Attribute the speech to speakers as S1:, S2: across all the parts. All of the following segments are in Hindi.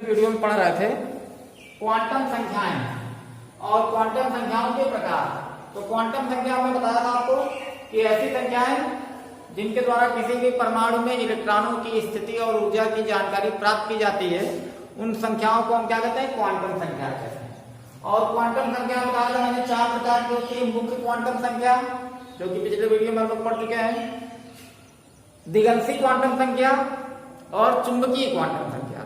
S1: वीडियो में पढ़ रहे थे क्वांटम संख्याएं और क्वांटम संख्याओं के प्रकार। तो क्वांटम संख्या में बताया था आपको कि ऐसी संख्याएं जिनके द्वारा किसी भी परमाणु में इलेक्ट्रॉनों की स्थिति और ऊर्जा की जानकारी प्राप्त की जाती है, उन संख्याओं को हम क्या कहते हैं? क्वांटम संख्या कहते हैं। और क्वांटम संख्या में बताया था मैंने 4 प्रकार की होती है मुख्य क्वांटम संख्या, जो कि पिछले वीडियो में हम लोग पढ़ चुके हैं। दिगंशी क्वांटम संख्या और चुंबकीय क्वांटम संख्या।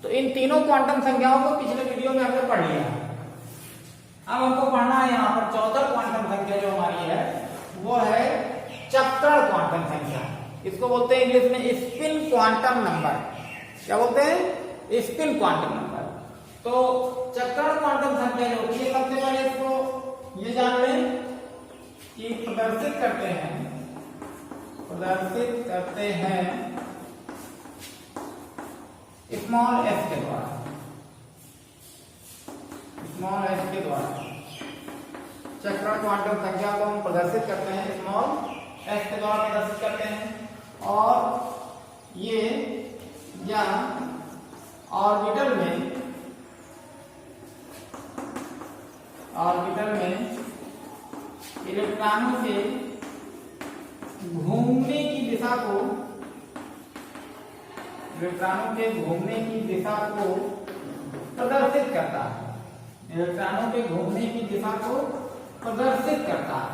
S1: तो इन तीनों क्वांटम संख्याओं को पिछले वीडियो में हमने पढ़ लिया। अब हमको पढ़ना है यहाँ पर 14 क्वांटम संख्या जो हमारी है वो है चक्रण क्वांटम संख्या। इसको बोलते हैं इंग्लिश में स्पिन क्वांटम नंबर। क्या बोलते हैं? Spin quantum number. तो चक्रण क्वांटम संख्या जो होती है, सबसे पहले इसको ये जान लें कि प्रदर्शित करते हैं स्मॉल एस के द्वारा। स्मॉल एस के द्वारा चक्रण क्वांटम संख्या को हम प्रदर्शित करते हैं, स्मॉल एस के द्वारा प्रदर्शित करते हैं। और ये यहाँ ऑर्बिटल में इलेक्ट्रॉनों के घूमने की दिशा को प्रदर्शित करता है। इलेक्ट्रॉनों के घूमने की दिशा को प्रदर्शित करता है।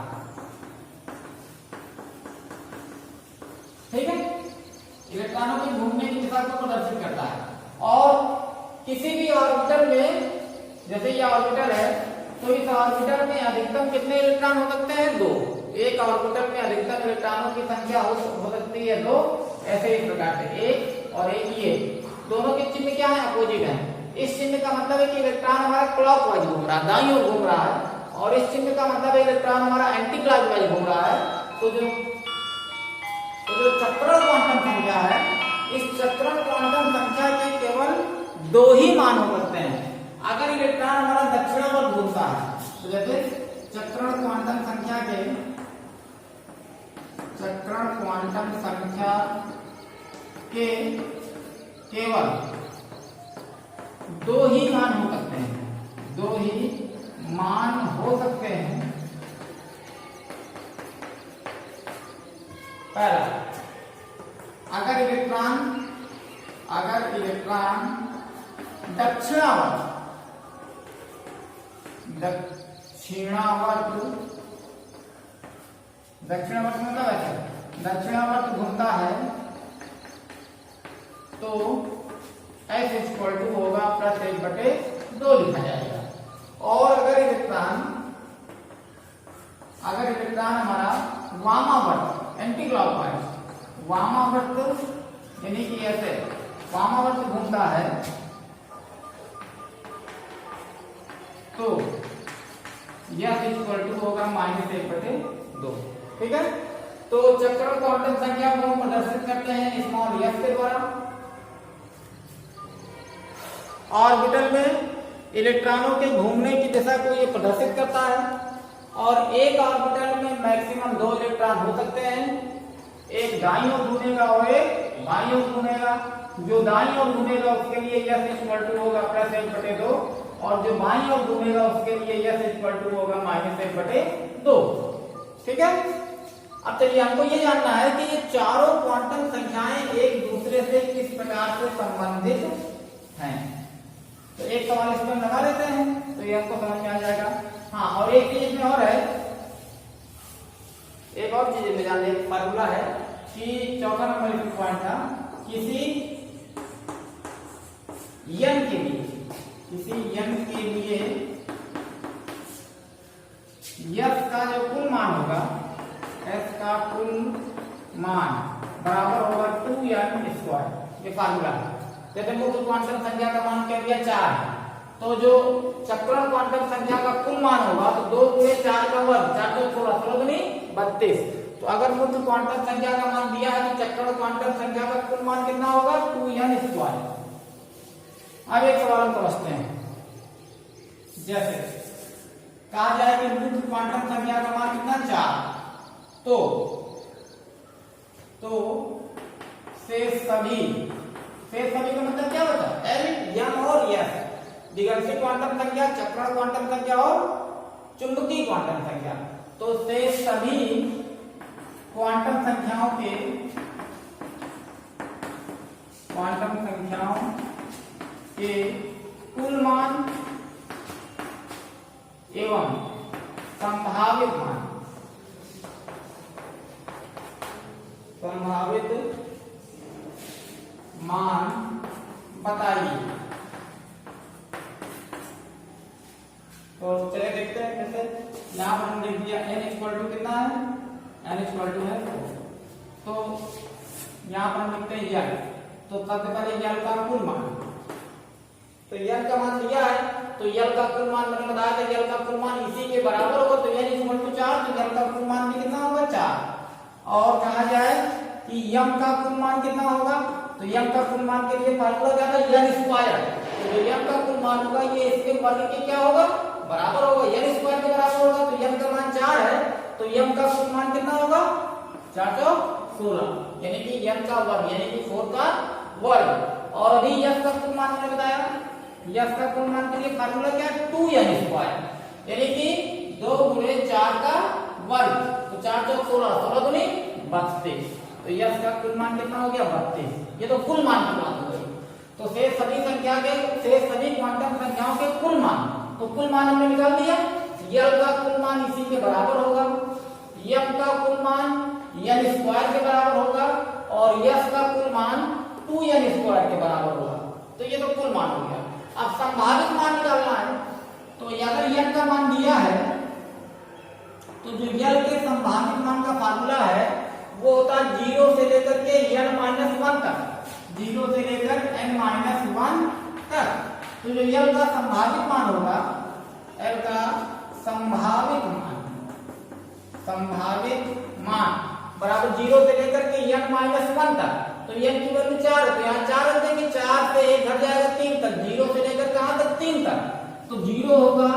S1: ठीक है, इलेक्ट्रॉनों के घूमने की दिशा को प्रदर्शित करता है। और किसी भी ऑर्बिटल में, जैसे ये ऑर्बिटल है, तो इस ऑर्बिटल में अधिकतम कितने इलेक्ट्रॉन हो सकते हैं? 2। एक ऑर्बिटल में अधिकतम इलेक्ट्रॉनों की संख्या हो सकती है 2। ऐसे इस प्रकार से एक और एक ये दोनों के चिन्ह क्या है? अपोजिट है। इस चिन्ह का मतलब है कि इलेक्ट्रॉन हमारा क्लॉकवाइज घूम रहा है, दाईं ओर घूम रहा है। और इस चिन्ह का मतलब है इलेक्ट्रॉन हमारा एंटी क्लॉकवाइज घूम रहा है। तो जो चक्रण क्वांटम संख्या है, इस चक्रण क्वांटम संख्या के केवल 2 ही मान हो सकते हैं अगर इलेक्ट्रॉन हमारा दक्षिणावर्त घूमता है। तो जैसे चक्रण क्वांटम संख्या के केवल 2 ही मान हो सकते हैं। 2 ही मान हो सकते हैं। पहला, अगर इलेक्ट्रॉन दक्षिणावर्त मतलब ऐसा दक्षिणावर्त घूमता है तो S = होगा +1/2 लिखा जाएगा। और अगर इलेक्ट्रॉन हमारा वामावर्त एंटी क्लॉकवाइज वामावर्त यानी कि ऐसे वामावर्त घूमता है तो यह = होगा -1/2। ठीक है, तो चक्रण क्वांटम संख्या को हम प्रदर्शित करते हैं स्मॉल एस के द्वारा। ऑर्बिटल में इलेक्ट्रॉनों के घूमने की दिशा को ये प्रदर्शित करता है। और एक ऑर्बिटल में मैक्सिमम 2 इलेक्ट्रॉन हो सकते हैं। एक दाईं ओर घूमेगा और एक बाईं ओर घूमेगा। जो दाईं ओर घूमेगा उसके लिए यह = होगा +1/2 और जो बाईं ओर घूमेगा उसके लिए यह = होगा -1/2। ठीक है, अब चलिए हमको ये जानना है कि ये चारों क्वांटम संख्याएं एक दूसरे से किस प्रकार से संबंधित हैं। तो एक सवाल इसमें हम लगा लेते हैं तो ये आपको समझ में आ जाएगा। हाँ, और एक चीज इसमें और है, एक और चीज में जान लें, फार्मूला है कि चौथा नंबर इसमें पॉइंट था, किसी n के लिए S का जो कुल मान होगा, S का कुल मान बराबर होगा 2n²। ये फार्मूला है। जैसे मुख्य क्वांटम संख्या का मान क्या दिया? 4 है। तो जो चक्रण क्वांटम संख्या का कुल मान होगा तो 2 × 4 का वर्ग, 4 × 16, 16 × 32। तो अगर मुख्य क्वांटम संख्या का मान दिया है तो चक्रण क्वांटम संख्या का कुल मान कितना होगा? 2n²। अब एक सवाल हम समझते हैं। जैसे कहा जाए कि मुख्य क्वांटम संख्या का मान कितना? 4। तो शेष सभी का मतलब क्या बचा? L, M और दिगंशी क्वांटम संख्या, चक्रण क्वांटम संख्या और चुंबकीय क्वांटम संख्या। तो शेष सभी क्वांटम संख्याओं के कुल मान एवं संभावित मान बताइए। तो चलिए देखते हैं कैसे। यहाँ पर हम लिख दिया n इक्वल टू कितना है, n इक्वल टू है 4। तो यहाँ पर हम लिखते हैं n। तो सबसे पहले n का कुल मान, तो n का मान दिया है, तो n का कुल मान मैंने बताया था n का कुल मान इसी के बराबर होगा। तो n इक्वल टू 4, तो n का कुल मान भी कितना होगा 4। और कहा जाए कि m का कुल मान कितना होगा, तो m का कुल मान के लिए फार्मूला क्या था, n स्क्वायर। तो जो m का कुल मान होगा ये इसके वर्ग के क्या होगा, बराबर होगा, n स्क्वायर के बराबर होगा। तो m का मान 4 है, तो m का कुल मान कितना होगा 416, यानी कि n का वर्ग, यानी कि 4 का वर्ग। और अभी s का कुल मान मैंने बताया, s का कुल मान के लिए फार्मूला क्या है, 2n स्क्वायर, यानी कि 2 गुणे 4 का वर्ग। तो 4 चौक 16, 16 दूनी 32। तो s का कुल मान कितना हो गया 32। ये तो कुल मान की बात हो गई। तो शेष सभी क्वांटम संख्याओं के कुल मान, तो कुल मान हमने निकाल दिया। l का कुल मान इसी के बराबर होगा, m का कुल मान n स्क्वायर के बराबर होगा, और s का कुल मान 2n स्क्वायर के बराबर होगा। तो ये तो कुल मान हो गया। अब संभावित मान निकालना है। तो अगर n का मान दिया है, तो जो l के संभावित मान का फार्मूला है वो होता है 0 से लेकर के n-1 तक, 0 से लेकर n-1 तक। तो जो l का संभावित मान होगा, l का संभावित मान बराबर 0 से लेकर के n-1 तक। तो n की वैल्यू 4 है, तो यहाँ 4 रख देंगे, 4 से 1 घट जाएगा 3 तक, 0 से लेकर कहां तक 3 तक। तो 0 होगा,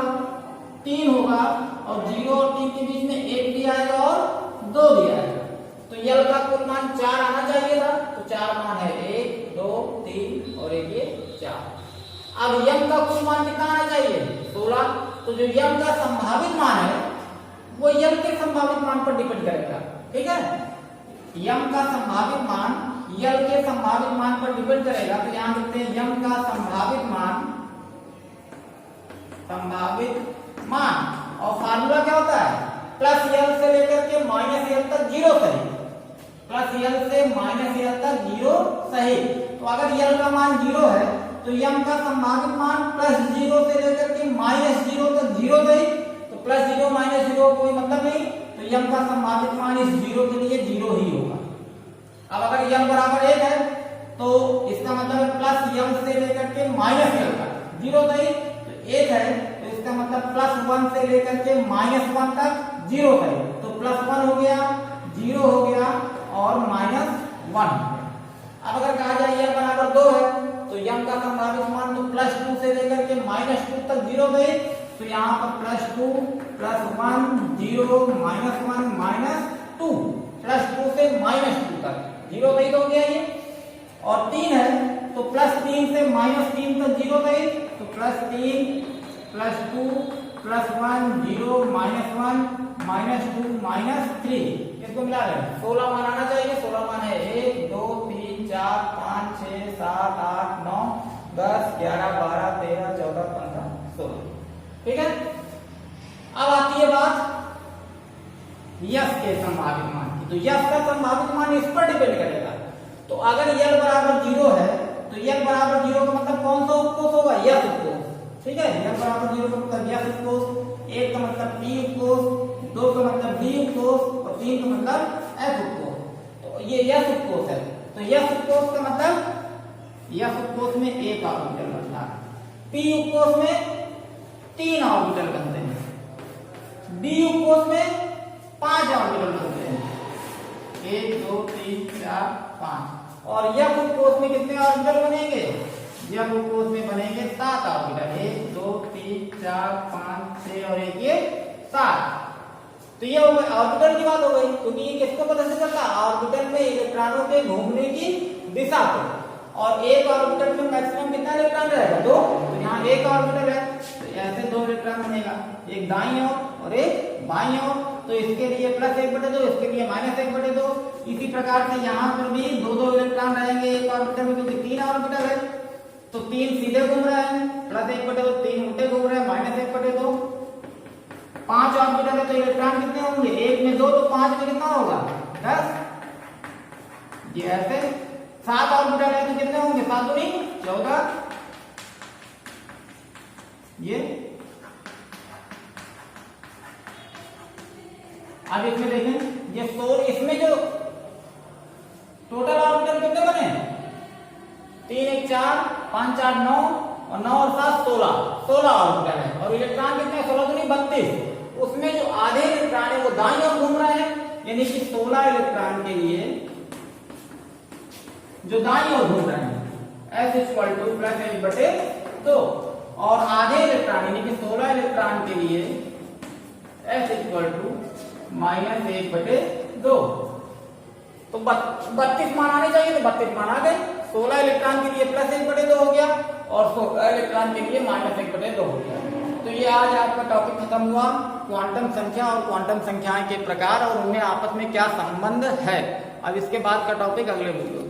S1: 3 होगा, और 0 और 3 के बीच में 1 भी आएगा और 2 भी आएगा। तो l का कुल मान 4 आना चाहिए था। तो 4 मान है 1, 2, 3 और एक ये 4। अब m का कुल मान कितना आना चाहिए 16। तो जो m का संभावित मान है वो l के संभावित मान पर डिपेंड करेगा, ठीक है। m का संभावित मान l के संभावित मान पर डिपेंड करेगा। तो यहां लिखते हैं m का संभावित मान, और फार्मूला क्या होता है, प्लस l से लेकर के माइनस l तक 0 सही, प्लस l से माइनस l तक 0 सही। तो अगर l का मान 0 है तो m का संभावित मान प्लस 0 से लेकर के माइनस 0 तक 0 सही। तो प्लस 0 माइनस 0 कोई मतलब नहीं, तो m का संभावित मान इस 0 के लिए 0 ही होगा। अब अगर m बराबर 1 है तो इसका मतलब प्लस m से लेकर के माइनस l तक 0 सही। तो 1 है तो इसका मतलब प्लस 1 से लेकर के माइनस 1 तक 0 सही। तो प्लस 1 हो गया, 0 हो गया और माइनस 1। अब अगर कहा जाए m बराबर 2 है तो m का संभावित मान तो प्लस 2 से लेकर के माइनस 2 तक 0 सही। तो यहाँ पर plus 2 plus 1 0 minus 1 minus 2, plus 2 से माइनस 2 तक 0 सही हो गया ये। और 3 है तो प्लस 3 से माइनस 3 तक 0 सही। तो plus 3 plus 2 plus 1 0 minus 1 minus 2 minus 3, इसको मिला लें 16 मान आना चाहिए। 16 मान है 1 2 3 4 5 6 7 8 9 10 11 12 13 14 15 16, ठीक है। अब आती है बात यस के संभावित मान की। तो यस का संभावित मान इस पर डिपेंड करेगा। तो अगर l बराबर 0 है तो l बराबर 0 का मतलब कौन सा उत्कोष होगा, यस उत्कोष, ठीक है। l बराबर 0 का मतलब यस उत्कोष, 1 का मतलब p उत्कोष, 2 का मतलब b उत्कोष और 3 का मतलब f उत्कोष। तो ये यस उत्कोष है। तो यस उत्कोष का मतलब यस उत्कोष में 1 ऑर्बिटल बनता है, p उत्कोष में 3 ऑर्बिटल बनते हैं, d उत्कोष में 5 ऑर्बिटल बनते हैं, 1 2 3 4 5। और f उत्कोष में कितने ऑर्बिटल बनेंगे, f उत्कोष में बनेंगे 7 ऑर्बिटल, 1 2 3 4 5 6 और एक ये 7। तो ये ऑर्बिटल की बात हो गई, क्योंकि ये किसको प्रदर्शित करता है, ऑर्बिटल में इलेक्ट्रॉनों के घूमने की दिशा को। और एक ऑर्बिटल में मैक्सिमम कितना इलेक्ट्रॉन रहेगा, 2। तो यहाँ यहाँ एक ऑर्बिटल है, तो ऐसे 2 इलेक्ट्रॉन बनेगा, एक दाईं ओर और एक बाईं ओर। तो इसके लिए +1/2, इसके लिए -1/2। इसी प्रकार से यहाँ पर भी 2 इलेक्ट्रॉन रहेंगे एक ऑर्बिटल में, क्योंकि 3 ऑर्बिटल है। तो 3 सीधे घूम रहे हैं, +1/2, 3 उल्टे घूम रहे हैं, -1/2। 5 ऑर्बिटल है तो इलेक्ट्रॉन कितने होंगे, 1 में 2 तो 5 में कितना होगा, 10। ये ऐसे 7 ऑर्बिटल है तो कितने होंगे, 7 दूनी 14। ये अब इसमें देखें, ये 16, इसमें जो टोटल ऑर्बिटल कितने बने, 3 1 4 5 4 9 और 9 और 7 16 ऑर्बिटल है। और इलेक्ट्रॉन कितने, 16 दूनी 32। उसमें जो आधे इलेक्ट्रॉन है वो दाईं ओर घूम रहे हैं, यानी कि 16 इलेक्ट्रॉन के लिए जो दाईं ओर घूम रहे हैं S = +1/2। और आधे इलेक्ट्रॉन यानी कि 16 इलेक्ट्रॉन के लिए S = -1/2। तो 32 मान आने चाहिए, तो 32 मान आ गए। 16 इलेक्ट्रॉन के लिए +1/2 हो गया और 16 इलेक्ट्रॉन के लिए -1/2 हो गया। तो ये आज आपका टॉपिक खत्म हुआ, क्वांटम संख्या और क्वांटम संख्याएं के प्रकार और उनमें आपस में क्या संबंध है। अब इसके बाद का टॉपिक अगले वीडियो